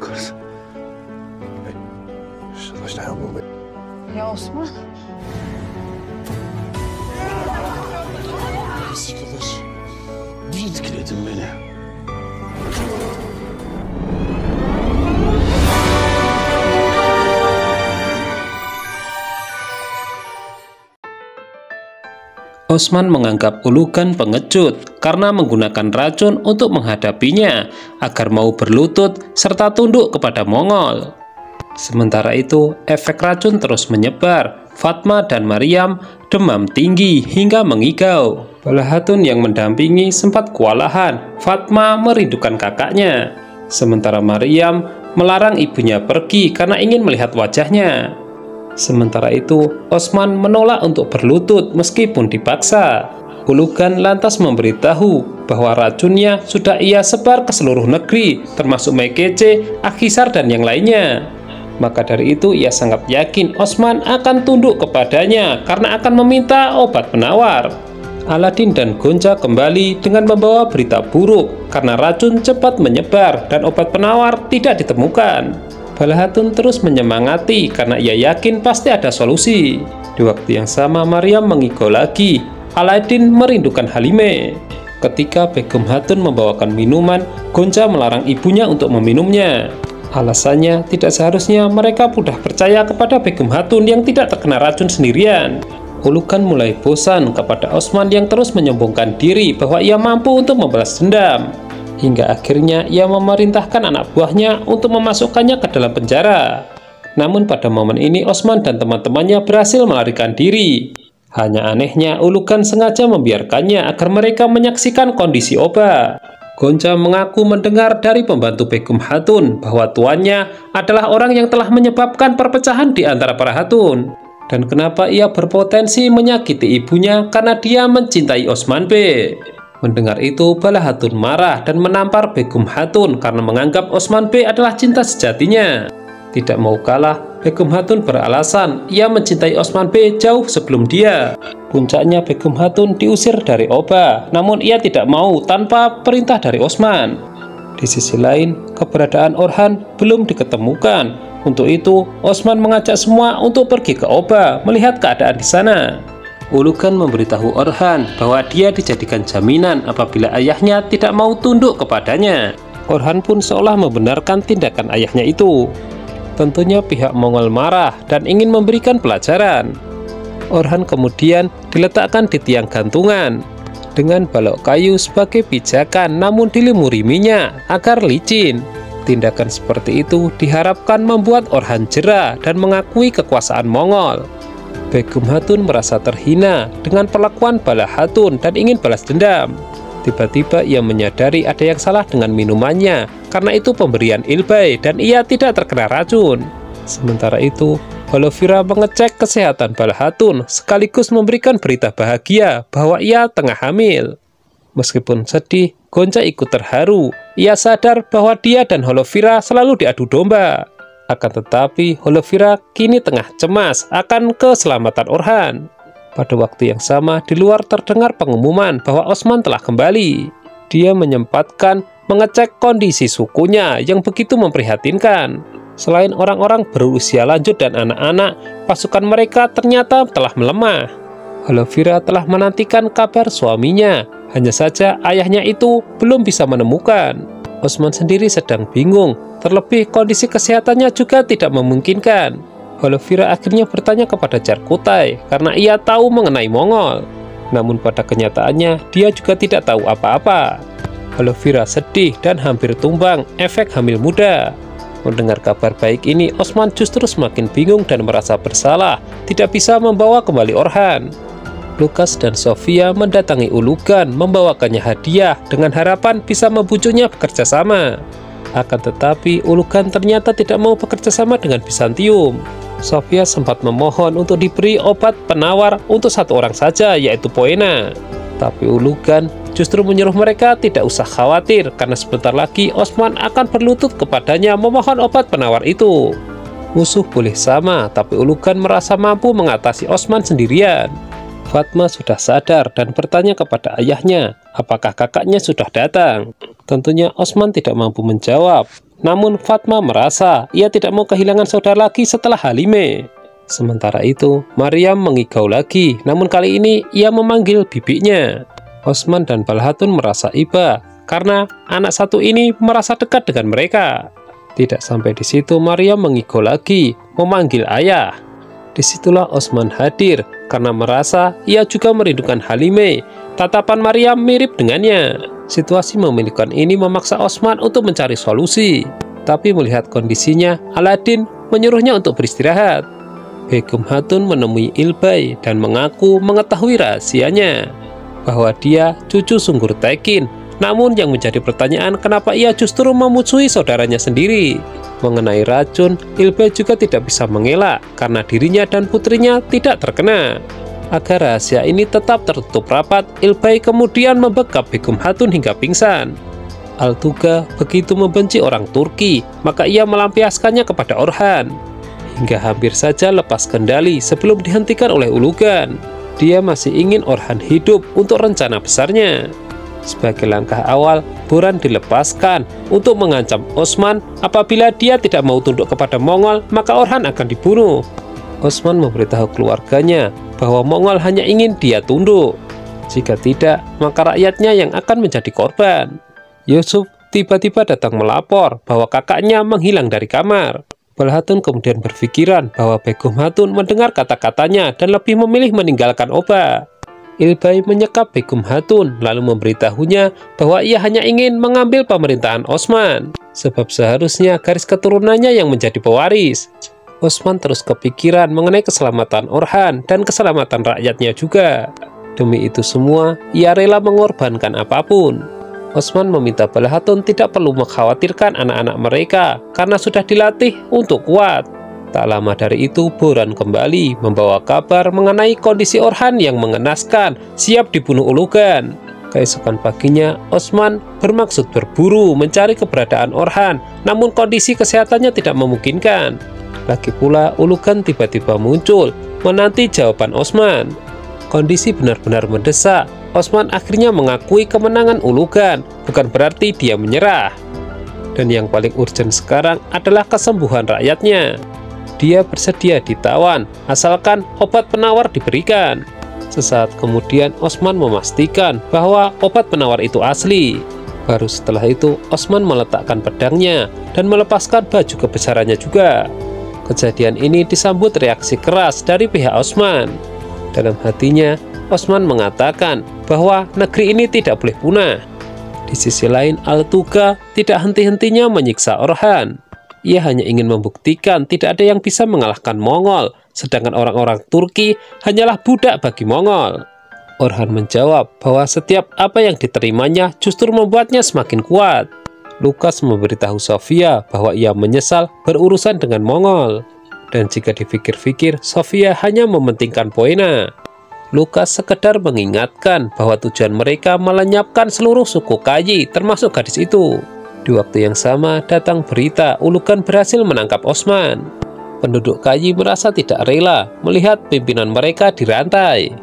Kız. Şuradan yapma be. Ya Osman. Sıkılır. Bir etkiledin beni. Osman menganggap Ulugan pengecut karena menggunakan racun untuk menghadapinya agar mau berlutut serta tunduk kepada Mongol. Sementara itu, efek racun terus menyebar. Fatma dan Maryam demam tinggi hingga mengigau. Balahatun yang mendampingi sempat kewalahan. Fatma merindukan kakaknya. Sementara Maryam melarang ibunya pergi karena ingin melihat wajahnya. Sementara itu, Osman menolak untuk berlutut meskipun dipaksa. Ulugan lantas memberitahu bahwa racunnya sudah ia sebar ke seluruh negeri, termasuk Mekece, Akhisar, dan yang lainnya. Maka dari itu, ia sangat yakin Osman akan tunduk kepadanya karena akan meminta obat penawar. Aladin dan Gonca kembali dengan membawa berita buruk karena racun cepat menyebar dan obat penawar tidak ditemukan. Balahatun terus menyemangati karena ia yakin pasti ada solusi. Di waktu yang sama Maryam mengigau lagi. Aladin merindukan Halime. Ketika Begum Hatun membawakan minuman, Gonca melarang ibunya untuk meminumnya. Alasannya tidak seharusnya mereka mudah percaya kepada Begum Hatun yang tidak terkena racun sendirian. Ulugan mulai bosan kepada Osman yang terus menyombongkan diri bahwa ia mampu untuk membalas dendam. Hingga akhirnya ia memerintahkan anak buahnya untuk memasukkannya ke dalam penjara. Namun pada momen ini Osman dan teman-temannya berhasil melarikan diri. Hanya anehnya Ulugan sengaja membiarkannya agar mereka menyaksikan kondisi Oba. Gonca mengaku mendengar dari pembantu Begum Hatun bahwa tuannya adalah orang yang telah menyebabkan perpecahan di antara para Hatun. Dan kenapa ia berpotensi menyakiti ibunya karena dia mencintai Osman B. Mendengar itu, Balahatun marah dan menampar Begum Hatun karena menganggap Osman B adalah cinta sejatinya. Tidak mau kalah, Begum Hatun beralasan ia mencintai Osman B jauh sebelum dia. Puncaknya Begum Hatun diusir dari Oba, namun ia tidak mau tanpa perintah dari Osman. Di sisi lain, keberadaan Orhan belum diketemukan. Untuk itu, Osman mengajak semua untuk pergi ke Oba melihat keadaan di sana. Ulugan memberitahu Orhan bahwa dia dijadikan jaminan apabila ayahnya tidak mau tunduk kepadanya. Orhan pun seolah membenarkan tindakan ayahnya itu. Tentunya pihak Mongol marah dan ingin memberikan pelajaran. Orhan kemudian diletakkan di tiang gantungan dengan balok kayu sebagai pijakan, namun dilumuri minyak agar licin. Tindakan seperti itu diharapkan membuat Orhan jera dan mengakui kekuasaan Mongol. Begum Hatun merasa terhina dengan perlakuan Balahatun dan ingin balas dendam. Tiba-tiba ia menyadari ada yang salah dengan minumannya, karena itu pemberian Ilbai dan ia tidak terkena racun. Sementara itu, Holovira mengecek kesehatan Balahatun sekaligus memberikan berita bahagia bahwa ia tengah hamil. Meskipun sedih, Gonca ikut terharu. Ia sadar bahwa dia dan Holovira selalu diadu domba. Akan tetapi, Holovira kini tengah cemas akan keselamatan Orhan. Pada waktu yang sama, di luar terdengar pengumuman bahwa Osman telah kembali. Dia menyempatkan mengecek kondisi sukunya yang begitu memprihatinkan. Selain orang-orang berusia lanjut dan anak-anak, pasukan mereka ternyata telah melemah. Holovira telah menantikan kabar suaminya. Hanya saja ayahnya itu belum bisa menemukan. Osman sendiri sedang bingung, terlebih kondisi kesehatannya juga tidak memungkinkan. Holovira akhirnya bertanya kepada Charkutai karena ia tahu mengenai Mongol. Namun pada kenyataannya, dia juga tidak tahu apa-apa. Holovira sedih dan hampir tumbang efek hamil muda. Mendengar kabar baik ini, Osman justru semakin bingung dan merasa bersalah, tidak bisa membawa kembali Orhan. Lukas dan Sofia mendatangi Ulugan membawakannya hadiah dengan harapan bisa membujuknya bekerja sama. Akan tetapi Ulugan ternyata tidak mau bekerja sama dengan Bizantium. Sofia sempat memohon untuk diberi obat penawar untuk satu orang saja, yaitu Poena. Tapi Ulugan justru menyuruh mereka tidak usah khawatir karena sebentar lagi Osman akan berlutut kepadanya memohon obat penawar itu. Musuh boleh sama, tapi Ulugan merasa mampu mengatasi Osman sendirian. Fatma sudah sadar dan bertanya kepada ayahnya apakah kakaknya sudah datang. Tentunya Osman tidak mampu menjawab. Namun Fatma merasa ia tidak mau kehilangan saudara lagi setelah Halimah. Sementara itu, Maryam mengigau lagi, namun kali ini ia memanggil bibinya. Osman dan Balhatun merasa iba karena anak satu ini merasa dekat dengan mereka. Tidak sampai di situ, Maryam mengigau lagi, memanggil ayah. Disitulah Osman hadir karena merasa ia juga merindukan Halimah. Tatapan Maryam mirip dengannya. Situasi memilukan ini memaksa Osman untuk mencari solusi. Tapi melihat kondisinya, Aladin menyuruhnya untuk beristirahat. Begum Hatun menemui Ilbai dan mengaku mengetahui rahasianya, bahwa dia cucu Sunggur Tekin. Namun yang menjadi pertanyaan, kenapa ia justru memusuhi saudaranya sendiri? Mengenai racun, Ilbai juga tidak bisa mengelak karena dirinya dan putrinya tidak terkena. Agar rahasia ini tetap tertutup rapat, Ilbai kemudian membekap Begum Hatun hingga pingsan. Altuga begitu membenci orang Turki, maka ia melampiaskannya kepada Orhan, hingga hampir saja lepas kendali sebelum dihentikan oleh Ulugan. Dia masih ingin Orhan hidup untuk rencana besarnya. Sebagai langkah awal, Boran dilepaskan untuk mengancam Osman apabila dia tidak mau tunduk kepada Mongol, maka Orhan akan dibunuh. Osman memberitahu keluarganya bahwa Mongol hanya ingin dia tunduk. Jika tidak, maka rakyatnya yang akan menjadi korban. Yusuf tiba-tiba datang melapor bahwa kakaknya menghilang dari kamar. Balhatun kemudian berpikiran bahwa Begum Hatun mendengar kata-katanya dan lebih memilih meninggalkan Oba. Ilbai menyekap Begum Hatun lalu memberitahunya bahwa ia hanya ingin mengambil pemerintahan Osman, sebab seharusnya garis keturunannya yang menjadi pewaris. Osman terus kepikiran mengenai keselamatan Orhan dan keselamatan rakyatnya juga. Demi itu semua, ia rela mengorbankan apapun. Osman meminta Balhatun tidak perlu mengkhawatirkan anak-anak mereka karena sudah dilatih untuk kuat. Tak lama dari itu, Boran kembali membawa kabar mengenai kondisi Orhan yang mengenaskan, siap dibunuh Ulugan. Keesokan paginya, Osman bermaksud berburu mencari keberadaan Orhan, namun kondisi kesehatannya tidak memungkinkan. Lagi pula, Ulugan tiba-tiba muncul, menanti jawaban Osman. Kondisi benar-benar mendesak. Osman akhirnya mengakui kemenangan Ulugan, bukan berarti dia menyerah. Dan yang paling urgent sekarang adalah kesembuhan rakyatnya. Dia bersedia ditawan, asalkan obat penawar diberikan. Sesaat kemudian Osman memastikan bahwa obat penawar itu asli. Baru setelah itu Osman meletakkan pedangnya dan melepaskan baju kebesarannya juga. Kejadian ini disambut reaksi keras dari pihak Osman. Dalam hatinya, Osman mengatakan bahwa negeri ini tidak boleh punah. Di sisi lain, Altuga tidak henti-hentinya menyiksa Orhan. Ia hanya ingin membuktikan tidak ada yang bisa mengalahkan Mongol, sedangkan orang-orang Turki hanyalah budak bagi Mongol. Orhan menjawab bahwa setiap apa yang diterimanya justru membuatnya semakin kuat. Lukas memberitahu Sofia bahwa ia menyesal berurusan dengan Mongol. Dan jika dipikir-pikir, Sofia hanya mementingkan Poena. Lukas sekedar mengingatkan bahwa tujuan mereka melenyapkan seluruh suku Kayi, termasuk gadis itu. Di waktu yang sama, datang berita Ulugan berhasil menangkap Osman. Penduduk Kayi merasa tidak rela melihat pimpinan mereka dirantai.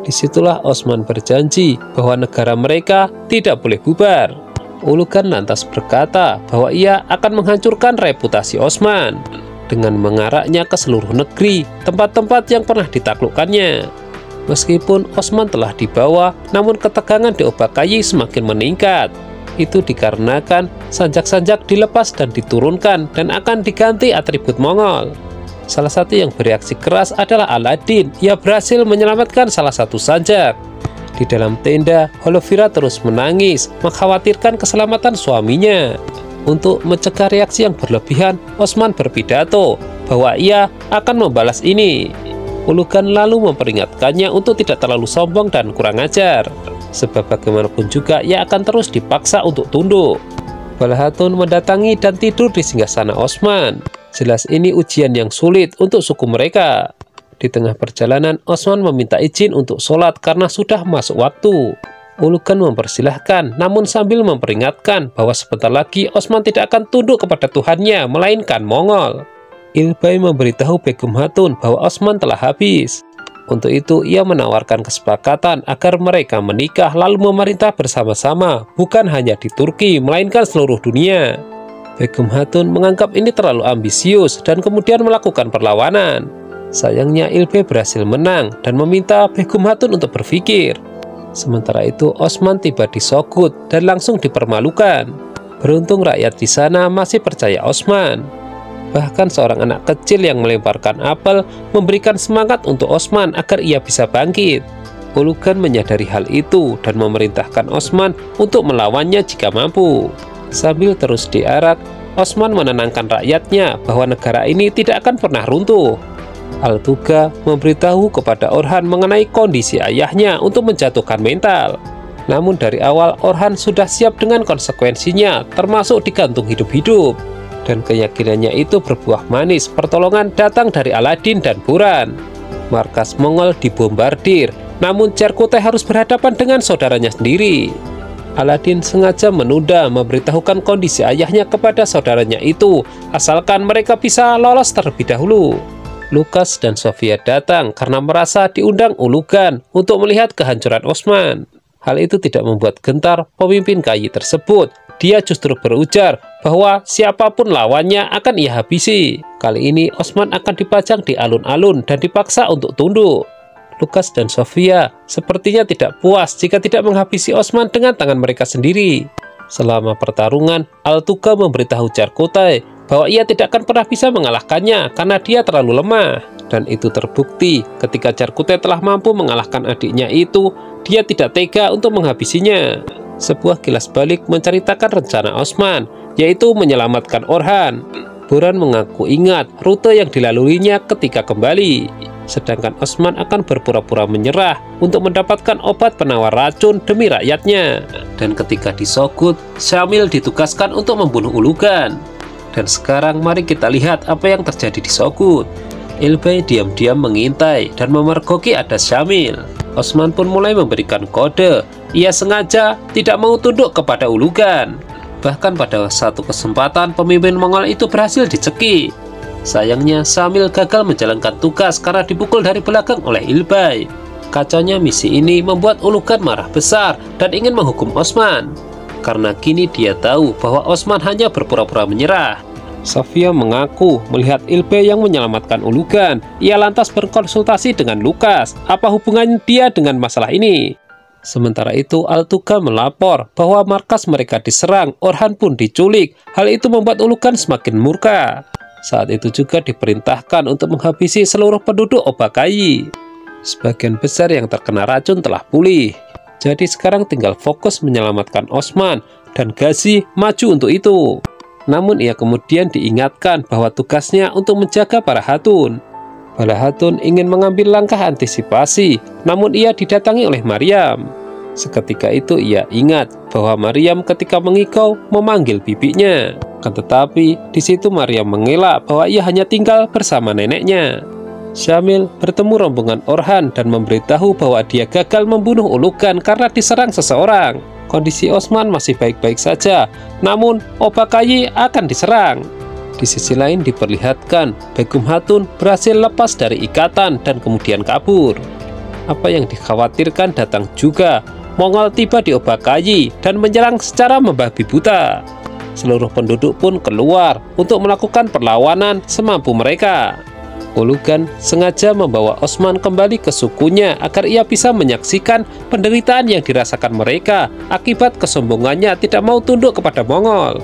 Disitulah Osman berjanji bahwa negara mereka tidak boleh bubar. Ulugan lantas berkata bahwa ia akan menghancurkan reputasi Osman dengan mengaraknya ke seluruh negeri, tempat-tempat yang pernah ditaklukkannya. Meskipun Osman telah dibawa, namun ketegangan di Oba Kayi semakin meningkat. Itu dikarenakan sanjak-sanjak dilepas dan diturunkan dan akan diganti atribut Mongol. Salah satu yang bereaksi keras adalah Aladin. Ia berhasil menyelamatkan salah satu sanjak. Di dalam tenda, Holovira terus menangis, mengkhawatirkan keselamatan suaminya. Untuk mencegah reaksi yang berlebihan, Osman berpidato bahwa ia akan membalas ini. Ulugan lalu memperingatkannya untuk tidak terlalu sombong dan kurang ajar, sebab bagaimanapun juga ia akan terus dipaksa untuk tunduk. Balhatun mendatangi dan tidur di singgasana Osman. Jelas ini ujian yang sulit untuk suku mereka. Di tengah perjalanan, Osman meminta izin untuk sholat karena sudah masuk waktu. Ulugan mempersilahkan, namun sambil memperingatkan bahwa sebentar lagi Osman tidak akan tunduk kepada Tuhannya, melainkan Mongol. Ilbai memberitahu Begum Hatun bahwa Osman telah habis. Untuk itu, ia menawarkan kesepakatan agar mereka menikah lalu memerintah bersama-sama, bukan hanya di Turki, melainkan seluruh dunia. Begum Hatun menganggap ini terlalu ambisius dan kemudian melakukan perlawanan. Sayangnya Ilbay berhasil menang dan meminta Begum Hatun untuk berpikir. Sementara itu Osman tiba di Sogod dan langsung dipermalukan. Beruntung rakyat di sana masih percaya Osman. Bahkan seorang anak kecil yang melemparkan apel memberikan semangat untuk Osman agar ia bisa bangkit. Ulugan menyadari hal itu dan memerintahkan Osman untuk melawannya jika mampu. Sambil terus diarak, Osman menenangkan rakyatnya bahwa negara ini tidak akan pernah runtuh. Al-Tuga memberitahu kepada Orhan mengenai kondisi ayahnya untuk menjatuhkan mental. Namun dari awal Orhan sudah siap dengan konsekuensinya, termasuk digantung hidup-hidup. Dan keyakinannya itu berbuah manis. Pertolongan datang dari Aladin dan Buran. Markas Mongol dibombardir, namun Cerkutai harus berhadapan dengan saudaranya sendiri. Aladin sengaja menunda memberitahukan kondisi ayahnya kepada saudaranya itu, asalkan mereka bisa lolos terlebih dahulu. Lukas dan Sofia datang karena merasa diundang Ulugan untuk melihat kehancuran Osman. Hal itu tidak membuat gentar pemimpin Kayi tersebut. Dia justru berujar bahwa siapapun lawannya akan ia habisi. Kali ini Osman akan dipajang di alun-alun dan dipaksa untuk tunduk. Lukas dan Sofia sepertinya tidak puas jika tidak menghabisi Osman dengan tangan mereka sendiri. Selama pertarungan, Al-Tuga memberitahu Cerkutai bahwa ia tidak akan pernah bisa mengalahkannya karena dia terlalu lemah. Dan itu terbukti ketika Cerkutai telah mampu mengalahkan adiknya itu, dia tidak tega untuk menghabisinya. Sebuah kilas balik menceritakan rencana Osman, yaitu menyelamatkan Orhan. Buran mengaku ingat rute yang dilaluinya ketika kembali. Sedangkan Osman akan berpura-pura menyerah untuk mendapatkan obat penawar racun demi rakyatnya. Dan ketika di Sogod, Syamil ditugaskan untuk membunuh Ulugan. Dan sekarang mari kita lihat apa yang terjadi di Sogod. Ilbay diam-diam mengintai dan memergoki adas Syamil. Osman pun mulai memberikan kode. Ia sengaja tidak mau tunduk kepada Ulugan. Bahkan pada satu kesempatan pemimpin Mongol itu berhasil dicekik. Sayangnya Syamil gagal menjalankan tugas karena dipukul dari belakang oleh Ilbay. Kacaunya misi ini membuat Ulugan marah besar dan ingin menghukum Osman. Karena kini dia tahu bahwa Osman hanya berpura-pura menyerah. Sofia mengaku melihat Ilbay yang menyelamatkan Ulugan. Ia lantas berkonsultasi dengan Lukas. Apa hubungan dia dengan masalah ini? Sementara itu Al-Tuga melapor bahwa markas mereka diserang, Orhan pun diculik. Hal itu membuat Ulugan semakin murka. Saat itu juga diperintahkan untuk menghabisi seluruh penduduk Obakayi. Sebagian besar yang terkena racun telah pulih. Jadi sekarang tinggal fokus menyelamatkan Osman dan Gazi maju untuk itu. Namun ia kemudian diingatkan bahwa tugasnya untuk menjaga para Hatun. Bala Hatun ingin mengambil langkah antisipasi, namun ia didatangi oleh Maryam. Seketika itu ia ingat bahwa Maryam ketika mengigau memanggil bibinya. Akan tetapi di situ Maryam mengelak bahwa ia hanya tinggal bersama neneknya. Syamil bertemu rombongan Orhan dan memberitahu bahwa dia gagal membunuh Ulugan karena diserang seseorang. Kondisi Osman masih baik-baik saja, namun Obakayi akan diserang. Di sisi lain diperlihatkan Begum Hatun berhasil lepas dari ikatan dan kemudian kabur. Apa yang dikhawatirkan datang juga. Mongol tiba di Obakayi dan menyerang secara membabi buta. Seluruh penduduk pun keluar untuk melakukan perlawanan semampu mereka. Ulugan sengaja membawa Osman kembali ke sukunya agar ia bisa menyaksikan penderitaan yang dirasakan mereka akibat kesombongannya tidak mau tunduk kepada Mongol.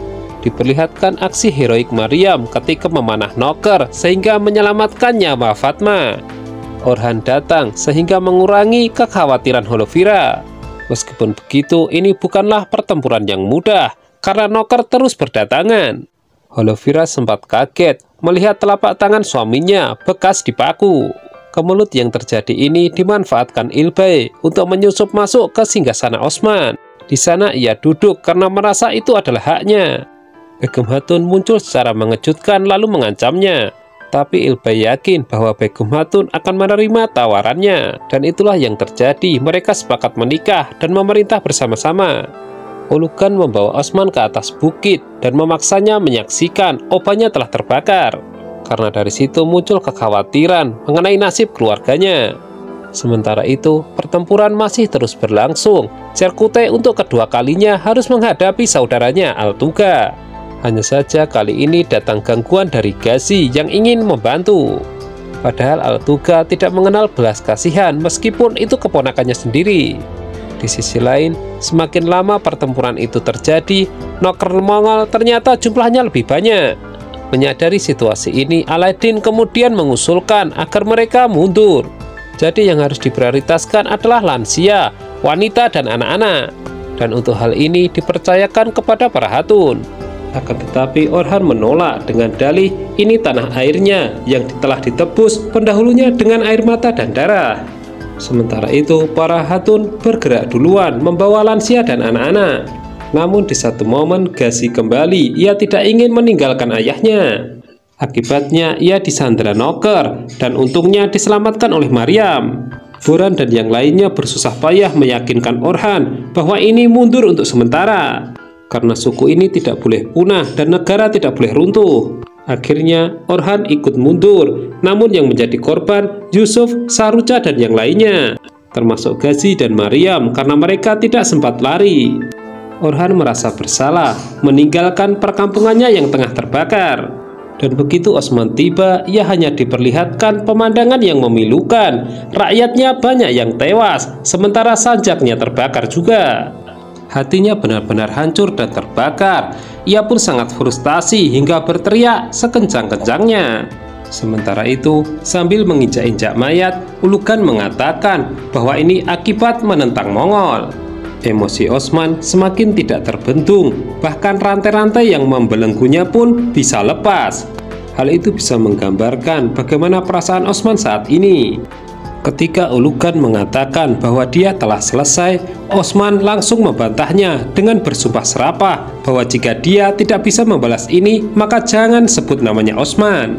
Diperlihatkan aksi heroik Maryam ketika memanah noker sehingga menyelamatkan nyawa Fatma. Orhan datang sehingga mengurangi kekhawatiran Holovira. Meskipun begitu, ini bukanlah pertempuran yang mudah karena noker terus berdatangan. Holovira sempat kaget melihat telapak tangan suaminya bekas dipaku. Kemelut yang terjadi ini dimanfaatkan Ilbay untuk menyusup masuk ke singgasana Osman. Di sana ia duduk karena merasa itu adalah haknya. Begum Hatun muncul secara mengejutkan lalu mengancamnya. Tapi Ilbay yakin bahwa Begum Hatun akan menerima tawarannya. Dan itulah yang terjadi, mereka sepakat menikah dan memerintah bersama-sama. Ulugan membawa Osman ke atas bukit dan memaksanya menyaksikan obatnya telah terbakar. Karena dari situ muncul kekhawatiran mengenai nasib keluarganya. Sementara itu, pertempuran masih terus berlangsung. Cerkutai untuk kedua kalinya harus menghadapi saudaranya Al-Tuga. Hanya saja kali ini datang gangguan dari Ghazi yang ingin membantu. Padahal Al-Tuga tidak mengenal belas kasihan meskipun itu keponakannya sendiri. Di sisi lain, semakin lama pertempuran itu terjadi, noker Mongol ternyata jumlahnya lebih banyak. Menyadari situasi ini, Aladdin kemudian mengusulkan agar mereka mundur. Jadi yang harus diprioritaskan adalah lansia, wanita, dan anak-anak. Dan untuk hal ini dipercayakan kepada para hatun. Akan tetapi Orhan menolak dengan dalih ini tanah airnya yang telah ditebus pendahulunya dengan air mata dan darah. Sementara itu para hatun bergerak duluan membawa lansia dan anak-anak. Namun di satu momen Ghazi kembali, ia tidak ingin meninggalkan ayahnya. Akibatnya ia disandera noker dan untungnya diselamatkan oleh Maryam. Boran dan yang lainnya bersusah payah meyakinkan Orhan bahwa ini mundur untuk sementara, karena suku ini tidak boleh punah dan negara tidak boleh runtuh. Akhirnya Orhan ikut mundur, namun yang menjadi korban Yusuf, Saruca, dan yang lainnya, termasuk Ghazi dan Maryam, karena mereka tidak sempat lari. Orhan merasa bersalah meninggalkan perkampungannya yang tengah terbakar. Dan begitu Osman tiba, ia hanya diperlihatkan pemandangan yang memilukan. Rakyatnya banyak yang tewas, sementara sanjaknya terbakar juga. Hatinya benar-benar hancur dan terbakar. Ia pun sangat frustasi hingga berteriak sekencang-kencangnya. Sementara itu, sambil menginjak-injak mayat, Ulugan mengatakan bahwa ini akibat menentang Mongol. Emosi Osman semakin tidak terbendung, bahkan rantai-rantai yang membelenggunya pun bisa lepas. Hal itu bisa menggambarkan bagaimana perasaan Osman saat ini. Ketika Ulugan mengatakan bahwa dia telah selesai, Osman langsung membantahnya dengan bersumpah serapah bahwa jika dia tidak bisa membalas ini, maka jangan sebut namanya Osman.